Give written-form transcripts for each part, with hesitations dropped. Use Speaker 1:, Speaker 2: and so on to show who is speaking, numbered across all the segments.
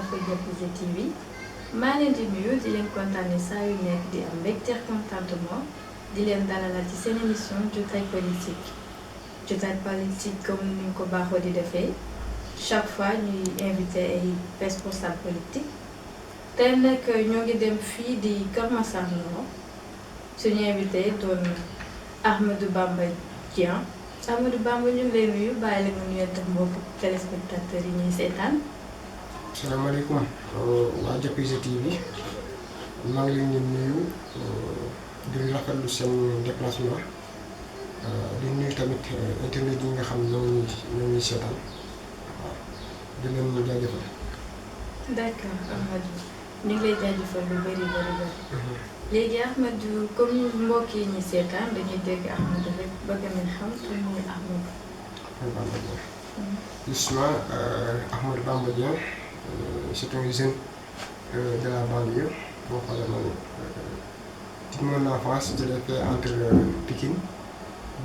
Speaker 1: Africa Vision TV maa leen di nuyu di leen kontaane saa yu nekk di am mbégte contentement di leen dalalaat ci seen émission jotaay politique comme ni ñu ko baaxoo di defee chaque fois ñuy invité ay responsable politique tey nag ñoo ngi dem fii di Kër Massar Nord suñu invité doon Ahmadou Bamba Dieng Ahmadou Bamba ñu ngi lay nuyu bàyyi la nga nuyante mbokku téléspectateurs yi ñuy seetaan.
Speaker 2: salaamaaleykum waa Jokko TV maa ngi leen di nuyu di rafetlu seen déplacement di nuyu tamit internet yi nga xam ne ñoo ngi seetaan waaw di leen jaajëfal.
Speaker 1: d'accord Ahmadou ñu ngi lay jaajëfal lu bëri. léegi Ahmadou comme mbokk yi ñu seetaan dañuy dégg Ahmadou rek bëgg nañ xam kan mooy Ahmadou.
Speaker 2: Bamba Dieng. Justement Ahmadou Bamba Dieng c'est un jeune de la banlieue boo xoolee man toute mon enfance je l'ai fait entre Pikine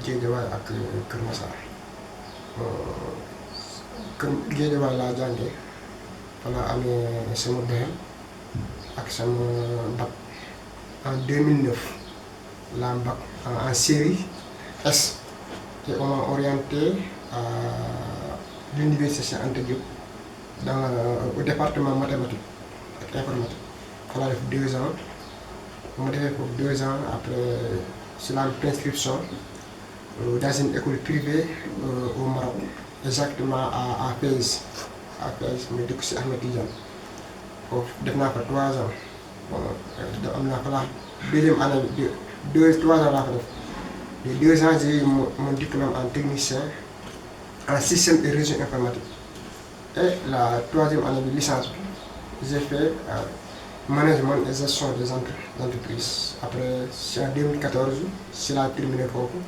Speaker 2: Guédiawaye ak Kër Massar Kër Guédiawaye laa jàngee fa laa amee sama BFEM ak sama bac en 2009 la bac en série S et on m'a orienté à l'université Cheikh Anta Diop au département mathématique ak informatique fa laa def 2 ans bu ma defee foofu 2 ans après c'est la prescription dans une école privée au Maroc exactement à Fès ma dëkk si Ahmed Tidiane foofu def naa fa 3 ans bon am naa fa la deuxième année bi 3 ans laa fa def les 2 ans j'ai eu mon diplôme en technicien en système et réseau informatique et la 3e année de licence bi j'ai fait management et gestion des entreprises après c'est en 2014 si laa terminé foofu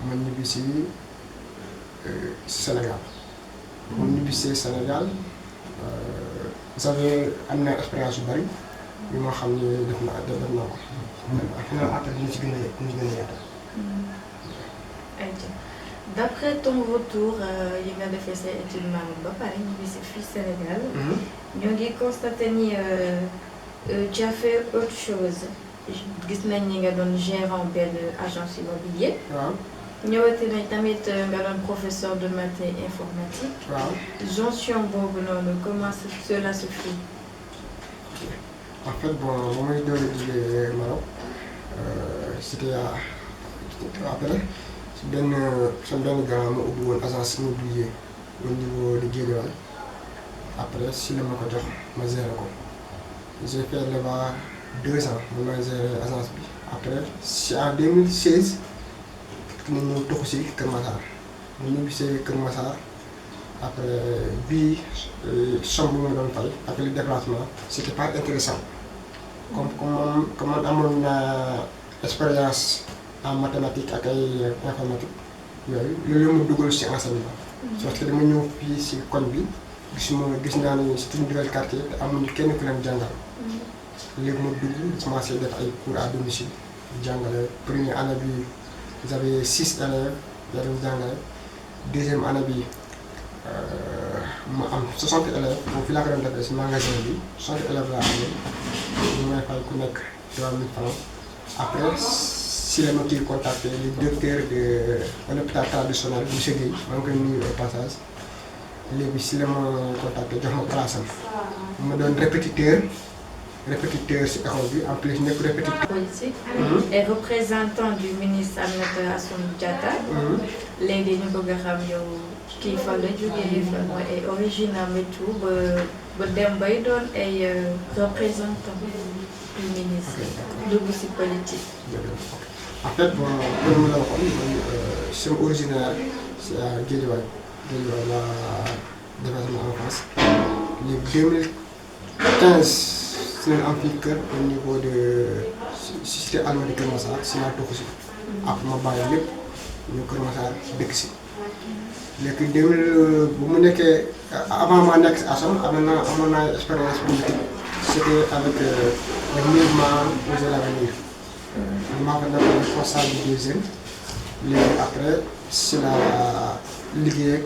Speaker 2: ma ñibbi si Sénégal ma ñibbi si Sénégal j'avais am na expérience yu bari yu ma xam ne def naa ko finalement après ñu ci gën a yaatal.
Speaker 1: D'après ton retour yi nga defee say études Maroc ba pare ñu ngi si fii Sénégal. ñoo ngi constaté ni tu as fait autre chose gis nañ ni nga doon gérant benn agence immobilier.
Speaker 2: waaw
Speaker 1: ñëwati nañ tamit nga doon professeur de maths et informatique.
Speaker 2: waaw
Speaker 1: jonction boobu noonu comment cela se fait.
Speaker 2: en fait bon ba may doon jógee Maroc c'était après. sama benn grand ma ubbi woon agence immobilier au niveau de Guédiawaye après si la ma ko jox ma géré ko j'ai fait là-bas 2 ans ma géré agence bi après si en 2016 ñu ñëw toxu si Kër Massar ñu ñibbi si Kër Massar après bii somme bi ma doon fay ak le déplacement c'était pas intéressant comme man amoon naa expérience en mathématique ak ay informatique yooyu loolu ma dugal ci enseignement parce que dama ñëw fii ci koñ bi gis naa ne c'est une nouvelle quartier te amuñu kenn ku leen jàngal léegi ma dugg commencé def ay cours à domicile jàngale première année bi j'avais 6 élèves yaa doon jàngale deuxième année bi ma am 60 élèves foofu laa ko doon defee ci magasin bi 60 élèves laa amee ñu may fay ku nekk 3000 francs après si la ma kii contacté le directeur de l'hôpital traditionnel monsieur Guèye maa ngi koy nuyu au passage léegi si la ma contacté jox ma place am ma doon répétiteur si école bi en plus nekk répétiteur.
Speaker 1: politique et représentant du ministre Aminata Assome Diatta. léegi ñu bëgg a xam yow kii fa la jógee fa mooy ay origine am et tout ba dem bay doon ay représentant du ministre dugg si politique.
Speaker 2: en fait bon comme la waxoon man sama originaire c'est à Guédiawaye laa defee sama enfance léegi 2015 si leen am fii kër au niveau de cité Almadies Kër Massar si laa toxu si après ma bàyyi lépp ñu Kër Massar dëkk si léegi 2000 bu mu nekkee avant maa nekk si Assome amoon naa expérience politique c'était avec le mouvement Osez l'Avenir maa fa nekkoon responsable des jeunes léegi après si la liggéey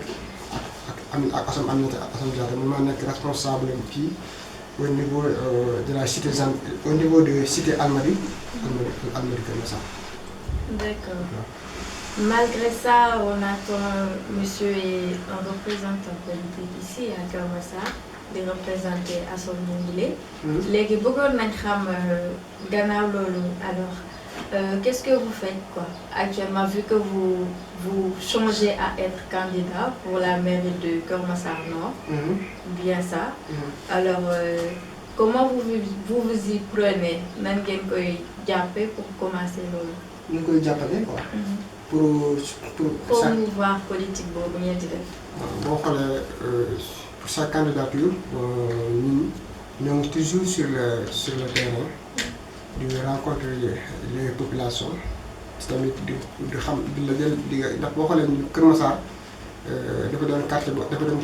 Speaker 2: ak ak Assome Diatta man maa nekk responsable fii au niveau de la cité au niveau de cité Almadies Kër Massar.
Speaker 1: D'accord. Malgré ça, on attend monsieur est un représentant politique ici à Kër Massar di représenter Assome Dingilé. léegi bëggoon nañ xam gannaaw loolu alors qu'est-ce que vous faites quoi actuellement vu que vous changez à être candidat pour la mairie de Kër Massar Nord. Bien ça. Alors comment vous y prenez nan ngeen koy jàppee pour commencer loolu.
Speaker 2: ñu ngi koy jàppale quoi. pour
Speaker 1: promouvoir politique boobu ngeen di def.
Speaker 2: boo xoolee pour sa candidature ñun ñoo ngi toujours sur le terrain di rencontrer les populations tamit di xam di la jël di ndax boo xoolee Kër Massar dafa doon quartier dafa doon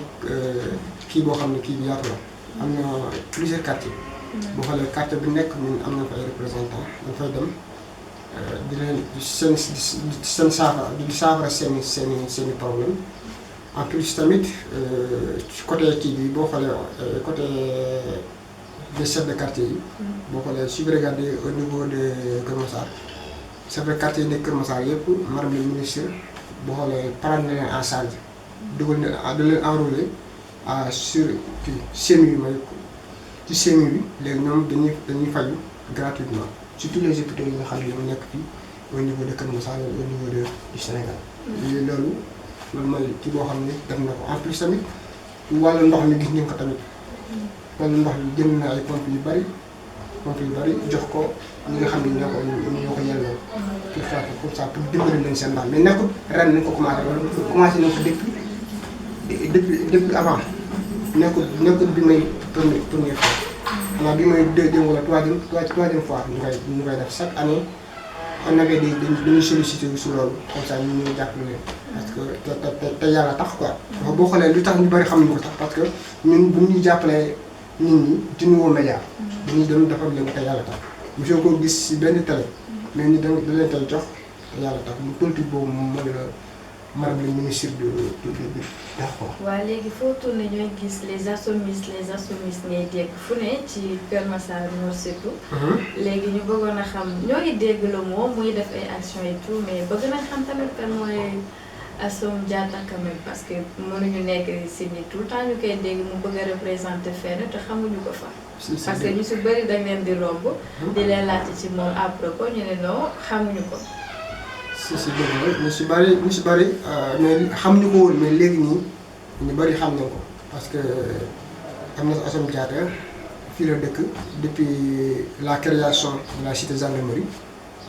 Speaker 2: kii boo xam ne kii bi yaatu la am na plusieurs quartiers. boo xoolee quartier bi nekk ñun am na fa ay représentants dañ fay dem. di leen seen saafara seen problème en plus tamit ci côté kii bi boo xoolee côté des chefs de quartier yi. boo xoolee su regardé au niveau de Kër Massar chefs de quartier yi nekk Kër Massar yëpp madame le ministre boo xoolee prendre na leen en charge dugal na da leen enrôler sur kii CMU bi ci CMU bi léegi ñoom dañuy faju gratuitement. surtout les hôpitaux yi nga xam ne ñoo nekk fii au niveau de Kër Massar au niveau du Sénégal. loolu mooy kii boo xam ne def na ko en plus tamit wàllu ndox mi gis ngeen ko tamit. wàllu ndox mi jënd na ay pompes yu bari jox ko ñi nga xam ne ñoo ko yelloo. pour faire comme ça pour dimbali leen seen ndox mais nekkul ren nañ ko commencé nañ ko depuis avant nekkul bi may première fois. xanaa bi mooy deuxième wala troisième fois ñu koy def chaque année on avait dañuy sollicité wu si loolu comme ça ñu ñuy jàppale leen parce que te yàlla tax quoi. wax boo xoolee lu tax ñu bari xamuñu ko tax parce que ñun bu ñuy jàppalee nit ñi ci nouveau média. dañuy dem defar leen te yàlla tax mosoo ko gis si benn télé mais ni da leen koy jox te yàlla tax mu politique boobu mooy la madame le ministre de d'accord.
Speaker 1: waaw léegi foo tourné ñooy gis les assomistes ngay dégg fu ne ci Kër Massar Nord surtout. léegi ñu bëggoon a xam ñoo ngi dégg le mot muy def ay actions et tout mais bëgg nañ xam tamit kan mooy Assome Diatta quand même parce que mënuñu nekk si ni tout le temps ñu koy dégg mu bëgg a représenter fenn te xamuñu ko fa. parce que ñu si bëri dañ leen di romb. di leen laajte ci moom à propos ñu ne non xamuñu ko.
Speaker 2: si dëgg la ñu si bëri mais xam ñu ko woon mais léegi nii ñu bëri xam nañ ko parce que am na Assome Diatta fii la dëkk depuis la création de la cité gendarmerie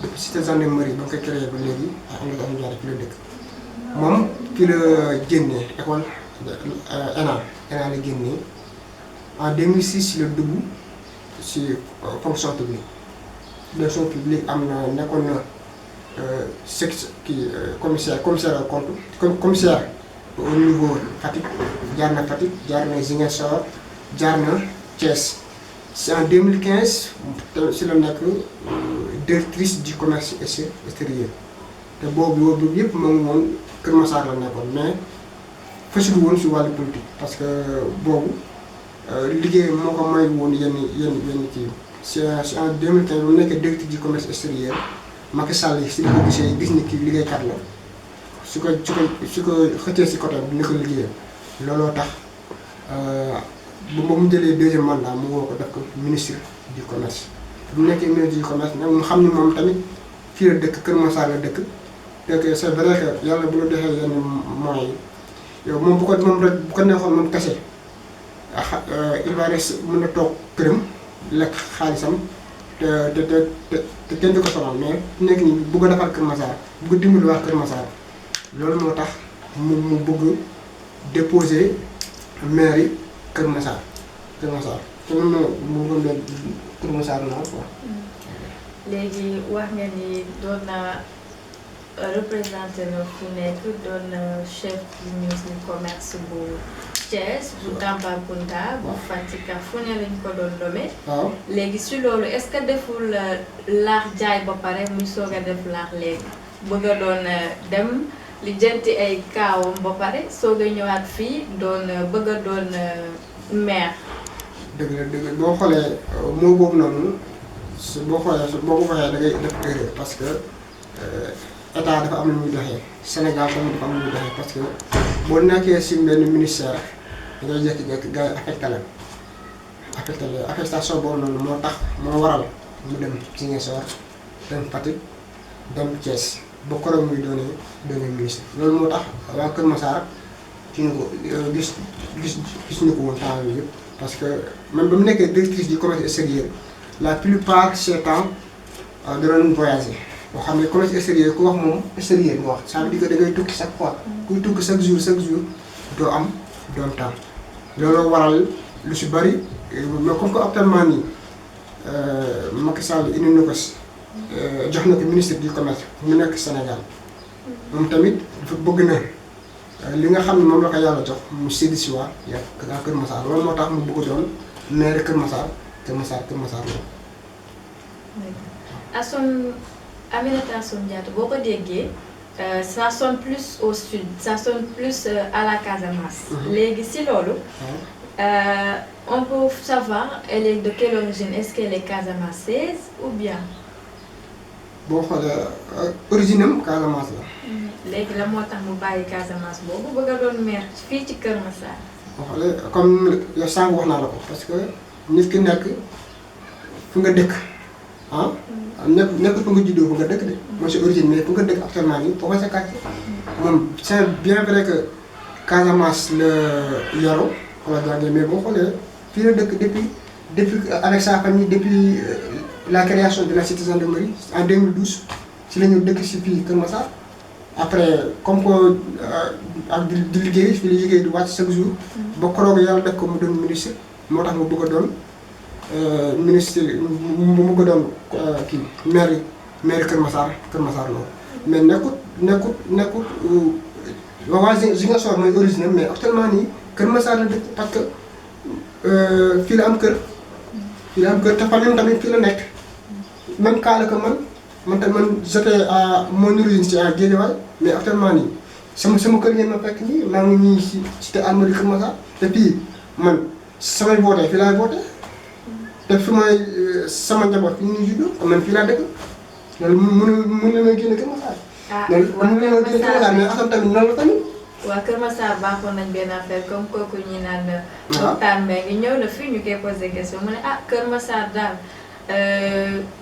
Speaker 2: depuis cité gendarmerie ba nga koy créé ba léegi am na Assome Diatta fii la dëkk moom fii la génnee école ENA la génnee en 2006 la dugg si fonction publique am na nekkoon na. commissaire commissaire au niveau Fatick jaar na Ziguinchor jaar na Thiès c'est en 2015 si la nekk directrice du commerce extérieur te boobu yëpp moo ngi woon Kër Massar la nekkoon mais fasul woon si wàllu politique parce que boobu liggéey moo ko may woon yenn kii c'est en 2015 bu nekkee directrice du commerce extérieur Macky Sall si li ko gisee gis ni kii liggéeykat la su ko xëccee si côté bi ni ko liggéeyam looloo tax ba mu jëlee deuxième mandat mu woo ko def ko ministre du commerce bu nekkee ministre du commerce nag mu xam ni moom tamit fii la dëkk Kër Massar la dëkk te c'est vrai que yàlla bu la defee yenn moyens yi yow moom bu ko neexoon moom kese il va rester mën na toog këram lekk xaalisam te kenn du ko sonal mais nekk nii bëgg a defar Kër Massar bëgg a dimbali waa Kër Massar loolu moo tax mu bëgg déposer mairie Kër Massar te moom mu bëggoon doon Kër Massar naa quoi.
Speaker 1: léegi wax nga ni doon na représenté na fu nekk doon na chef du ministre du commerce bu Thiès bu Tambacounda bu Fatick fu ne lañ ko doon nommé.
Speaker 2: waaw
Speaker 1: léegi si loolu est-ce que deful laax jaay ba pare muy soog a def laax léegi bëgg a doon dem li jënti ay kaawam ba pare soog a ñëwaat fii doon bëgg a doon maire.
Speaker 2: dëgg la boo xoolee moo boobu noonu boo xoolee boo ko waxee da ngay def erreur parce que état dafa am lu muy doxee Sénégal tamit dafa am lu muy doxee parce que boo nekkee si benn ministère da ngay jékki-jékki gars yi affecté la affectation boobu noonu moo tax moo waral mu dem Ziguinchor dem Fatick dem Thiès ba koroog muy doonee ministre loolu moo tax waa Kër Massar ci ñu ko gis ñu ko woon temps yii yëpp parce que même ba mu nekkee directrice du commerce extérieur la plupart ces temps da doon voyager boo xam ne commerce extérieur ku wax moom extérieur nga wax ça veut dire que da ngay tukki chaque fois kuy tukki chaque jour doo am temps looloo waral lu si bëri mais comme que actuellement nii Macky Sall indi na ko jox na ko ministre du commerce mu nekk Sénégal moom tamit dafa bëgg na li nga xam ne moom la ko yàlla jox mu séddi si waa Kër Massar loolu moo tax mu bëgg doon maire Kër Massar loolu.
Speaker 1: Aminata Assome Diatta boo ko déggee ça sonne plus au sud ça sonne plus à la Casamance. léegi si loolu. On peut savoir elle est de quelle origine est-ce qu'elle est casamançaise ou bien.
Speaker 2: boo xoolee origine am Casamance la.
Speaker 1: léegi la moo tax mu bàyyi Casamance boobu bëgg a doon maire fii ci Kër Massar.
Speaker 2: boo xoolee comme yow sànq wax naa la ko parce que nit ki nekk fu nga dëkk ah. nekk fu nga juddoo fu nga dëkk de. mooy sa origine mais fu nga dëkk actuellement nii foo ko sa quartier. moom c'est bien vrai que Casamance la yoroo wala gàncax mais boo xoolee fii la dëkk depuis avec sa famille depuis la création de la cité gendarmerie en 2012 ci la ñu dëkk si fii Kër Massar après comme que ak di liggéey fii la liggéey di wàcc chaque jour. ba koroog yàlla def ko mu doon ministre moo tax mu bëgg a doon ministre mu bëgg a doon kii maire Kër Massar loolu mais nekkut waa Ziguinchor mooy origine mais actuellement nii Kër Massar la dëkk parce que fii la am kër te famille tamit fii la nekk même cas la que man j'étais à mon origine ci à Guédiawaye mais actuellement nii sama kër ngeen ma fekk nii maa ngi nii si cité Almadies Kër Massar te puis man samay voté fii laay voté te fi may sama njaboot fi ñuy juddoo man fii laa dëkk loolu mën na may génn Kër Massar. loolu mën na may génn Kër Massar mais Assome tamit noonu la tamit.
Speaker 1: waa Kër Massar baaxoon nañ benn affaire comme kooku ñi naan. waxtaan mbay ngi ñëw na fii ñu koy posé question mu ne Kër Massar daal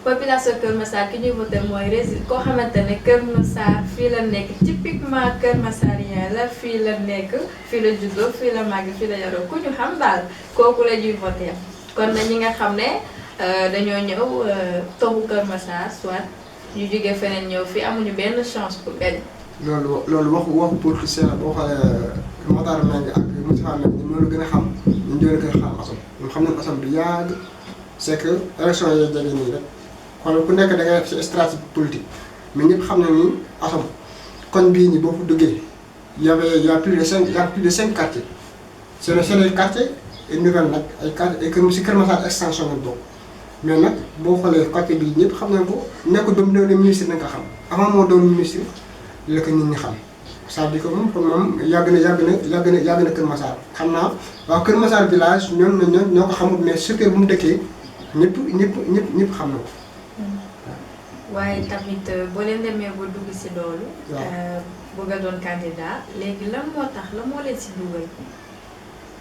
Speaker 1: population Kër Massar ki ñuy voté mooy koo xamante ne Kër Massar fii la nekk typiquement Kër Massarien la fii la nekk fii la juddoo fii la màgg fii la yaroo ku ñu xam daal kooku la ñuy voté kon na ñi nga xam ne dañoo ñëw toxu Kër Massar soit ñu jógee feneen ñëw fii amuñu benn chance pour gagner.
Speaker 2: loolu waxu politicien la boo xoolee Matar Mbengue ak Moustapha Mbengue ñoom ñoo gën a xam ñun ñoo gën a xam Assome ñun xam nañu Assome du yàgg c'est que élection yi jege nii rek xool ku nekk da ngay def ci stratégie politique mais ñëpp xam na ni Assome koñ bii nii boo fa duggee y a plus de 5 quartiers c'est les quartiers et nouvelle nag ay quartiers ay si Kër Massar extension lañ bokk mais nag boo xoolee quartier bii ñëpp xam nañ ko nekkul ba mu doon ministre nañ ko xam avant moo doon ministre. la ko nit ñi xam c'est-à-dire que moom kon moom yàgg na Kër Massar xam naa waaw Kër Massar village ñoo ko xamul mais secteur bu mu dëkkee ñëpp xam na ko.
Speaker 1: waaye tamit boo leen demee ba dugg si loolu. bëgg a doon candidat léegi lan moo tax la moo leen si dugal.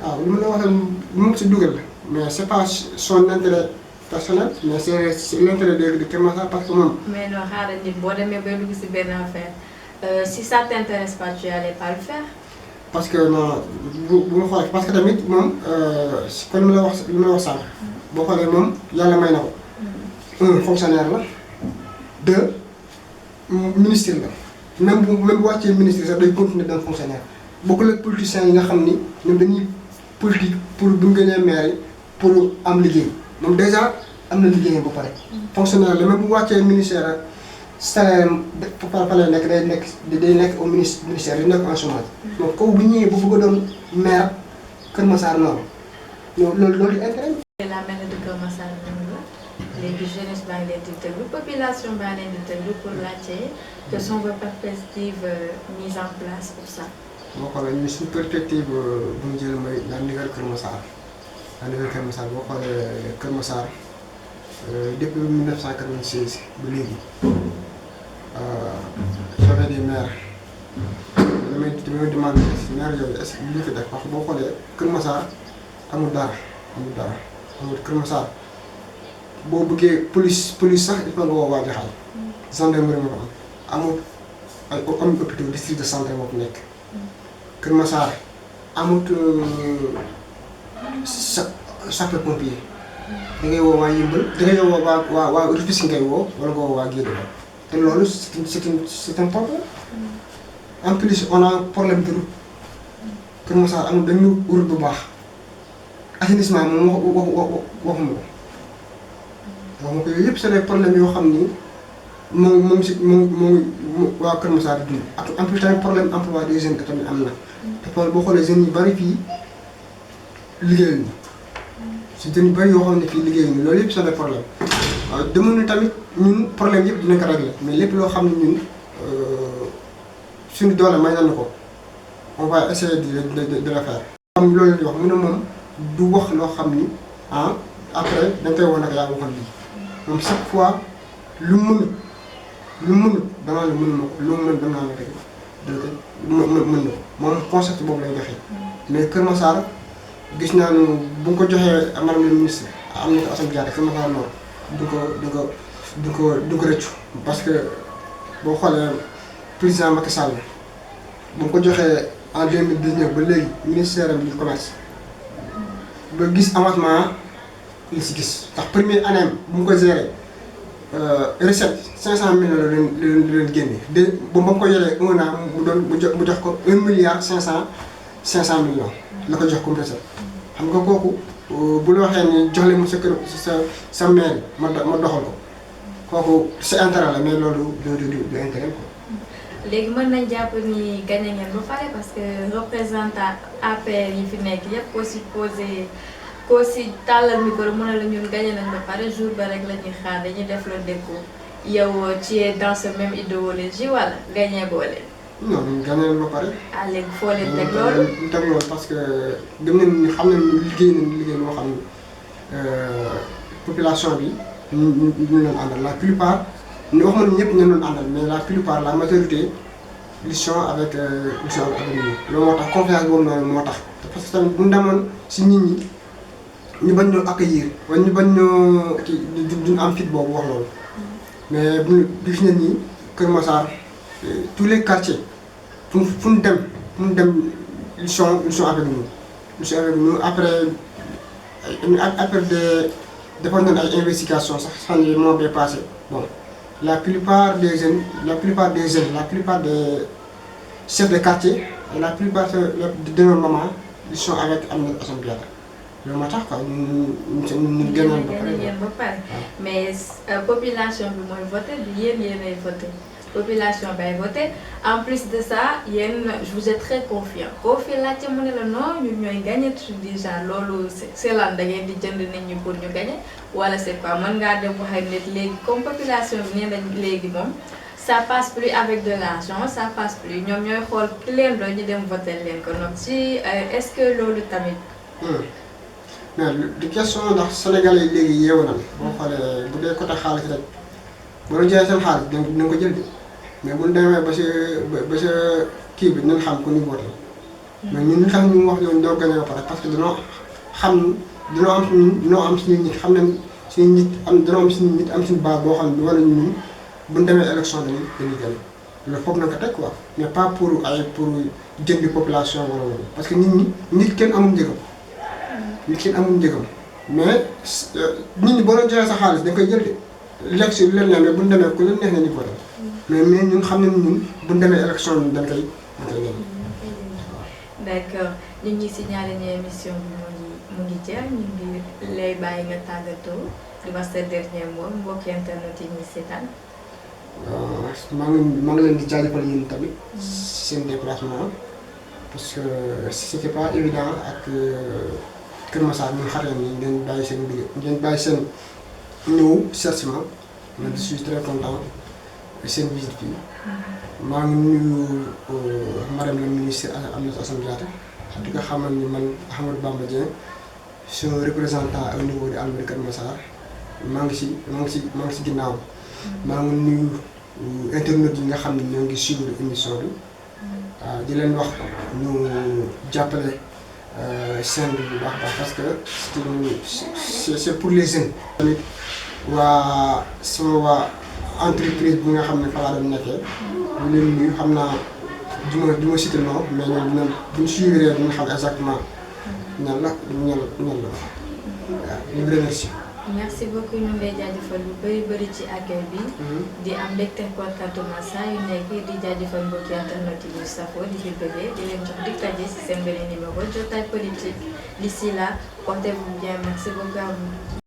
Speaker 2: waaw li ma la waxee lu mu si dugal mais c'est pas son intérêt personnel mais c'est l'intérêt de Kër Massar parce que moom.
Speaker 1: mais non xaaral nit boo demee ba dugg si benn affaire. Si ça t'intéresse pas, tu n'allais pas le faire.
Speaker 2: Parce que non, parce que tamit moom comme li ma la wax sànq. boo xoolee moom yàlla may na ko. un fonctionnaire la. deux ministre la. même bu wàccee ministre sax day continuer doon fonctionnaire. bokkul ak politiciens yi nga xam ni ñoom dañuy politique pour bu ñu gënee maire pour am liggéey moom déjà am na liggéeyam ba pare. fonctionnaire la même bu wàccee ministère ak. salaire fa lay nekk day nekk au ministère day nekk en chômage. donc kaw bu ñëwee bu bëgg a doon maire Kër Massar noonu loolu intérêt
Speaker 1: la maire de Kër Massar léegi jeunesse baa ngi leen di déglu population baa leen di déglu pour laajte que sont vos perspectives mises en place pour ça.
Speaker 2: boo xoolee ñu suñu perspective bu ñu jël mooy la nouvelle Kër Massar la nouvelle Kër Massar boo xoolee Kër Massar depuis 1996 ba léegi j'avais des maires damay demandé maire yooyu est-ce que li ñu fi def parce que boo xoolee Kër Massar amul dara amul Kër Massar boo bëggee police sax il faut nga woo waa Jaxaay gendarmerie moo ko am amul hôpital district de santé moo ko nekk Kër Massar amut sapeur pompier da ngay woo waa Yëmbal da ngay woo waa Rufisque ngay woo wala nga woo waa Guédiawaye te loolu c'est un problème. En plus on a un problème de route Kër Massar amul benn route bu baax assainissement moom waxuma ko yooyu yëpp c'est des problèmes yoo xam ni moom waa Kër Massar di dund ak en plus tamit problème emploi des jeunes tamit am na te boo xoolee jeunes yu bari fii liggéeyuñu si jeunes yu bari yoo xam ne fii liggéeyuñu loolu yëpp c'est des problèmes waaw demoon na tamit ñun problème yëpp dina ko régler mais lépp loo xam ne ñun suñu doole may nañu ko on va essayer de le faire. am loolu di wax mu ne moom du wax loo xam ni après da nga koy wane ak yaa waxoon lii moom chaque fois lu mënut danaa la mën ko lu mën danaa la dëgg mën na ko moom concept boobu lay joxe mais Kër Massar gis naa ne bu nga ko joxee madame le ministre am na ko Assane Diatta Kër Massar noonu du ko rëccu parce que boo xoolee président Macky Sall bu nga ko joxee en 2019 ba léegi ministère du commerce ba gis avancement li si gis ndax première année bu mu ko géré recette 500 millions la leen génne ba mu ko yoree 1 an mu jox ko 1 milliard 500 millions la ko jox comme recette xam nga kooku bu la waxee ni jox leen mu sa kër sa maire ma doxal ko kooku c'est intérêt la mais loolu du intérêt quoi.
Speaker 1: léegi mën nañ jàpp ni gagné ngeen ba pare parce que représentant APR yi fi nekk yëpp koo si tàllal micro mën na la ñun gagné nañ ba pare jour ba rek la ñuy xaar dañuy def le déco yow ci dans ce même idéologie wala gagné boo leen.
Speaker 2: non ñun gagné nañ ba pare.
Speaker 1: ah léegi foo leen teg loolu.
Speaker 2: ñu teg loolu parce que dem nañ xam nañ liggéey moo xam ne population bi ñu leen àndal la plupart. ñu wax ma ne ñëpp ñu doon àndal mais la plupart la majorité ils sont avec ñun loolu moo tax confiance boobu noonu moo tax parce que tamit bu ñu demoon si nit ñi ñu bañ ñoo accueillir wala ñu bañ ñoo kii duñ am fit boobu wax loolu mais bu gis nañ ni Kër Massar tous les quartiers fu ñu dem ils sont avec nous après defoon nañ ay investigation sax fan yii moo bee passé bon. La plupart des chefs de quartier et la plupart de nos mamans ils sont avec Assane Diatta loolu moo tax quoi ñu gënoon ba pare
Speaker 1: mais population bi mooy voté du yéenay voté population bay voté en plus de ça yéen je vous ai très confiant koo fi laajte mu ne la non ñun ñooy gagné déjà loolu c'est lan da ngeen di jënd nit ñi pour ñu gagné wala c'est quoi mën ngaa dem wax ak nit léegi comme population bi nee nañ léegi moom ça passe plus avec de l'argent ça passe plus ñoom ñooy xool ki leen doon ñu dem voté leen ko donc si est-ce que loolu tamit.
Speaker 2: mais du question ndax Sénégalais yi léegi yeewu nañ boo xoolee bu dee côté xaalis rek boo la jëlee seen xaalis dinañ ko jël de mais bu ñu demee ba sa kii bi dinañ xam ku ñu voté mais ñun li tax ñu wax yoon doo gagné ba pare parce que dañoo am suñu nit xam nañ suñu nit dañoo am suñu nit am suñu base boo xam ne wala ñun bu ñu demee élection dañuy gagné loolu foofu na ko teg quoi mais pas pour jëndi population wala wala parce que nit kenn amul njëgam. nit kenn amul njëgam mais nit ñi boo leen joxee sa xaalis da nga koy jël de lekk si lu leen neex mais bu ñu demee ku leen neex na ñu voté mais ñun xam nañ ñun bu ñu demee élection bi dañ koy gagné.
Speaker 1: d'accord ñu ngi si ñaareelu émission bi mu ngi jeex ñu ngi lay bàyyi nga tàggatoo di wax sa dernier mot mbokki internet yi ñuy seetaan.
Speaker 2: maa ngi leen di jaajëfal yéen tamit seen déplacement parce que c'était pas évident ak. Kër Massar ñu xarale ni ngeen bàyyi seen liggéey ngeen bàyyi ñëw seet si ma je suis très content seen visite fii maa ngi nuyu madame la ministre Aminata Assome Diatta di nga xamal ni man Ahmadou Bamba Dieng suis un représentant au niveau de Almadies Keur Massar maa ngi si ginnaaw maa ngi nuyu internautes yi nga xam ne ñoo ngi suivre émission bi di leen wax ñu jàppale chaîne bi bu baax parce que c'est pour les jeunes. tamit waa sama waa entreprise bi nga xam ne fa laa doon nekkee ñu leen nuyu xam naa du ma cité non mais ñoom dinañ buñ suivre dinañ xam exactement ñan la waaw ñu remercie.
Speaker 1: merci beaucoup ñu ngi lay jaajëfal lu bëri ci accueil bi. di am mbégte contentement saa yu nekk di jaajëfal mbokki internet yi ñu safoo di fi bëggee di leen jox dig daje si seen beneen numéro Jotaay Politique d'ici là portez-vous bien merci beaucoup à vous.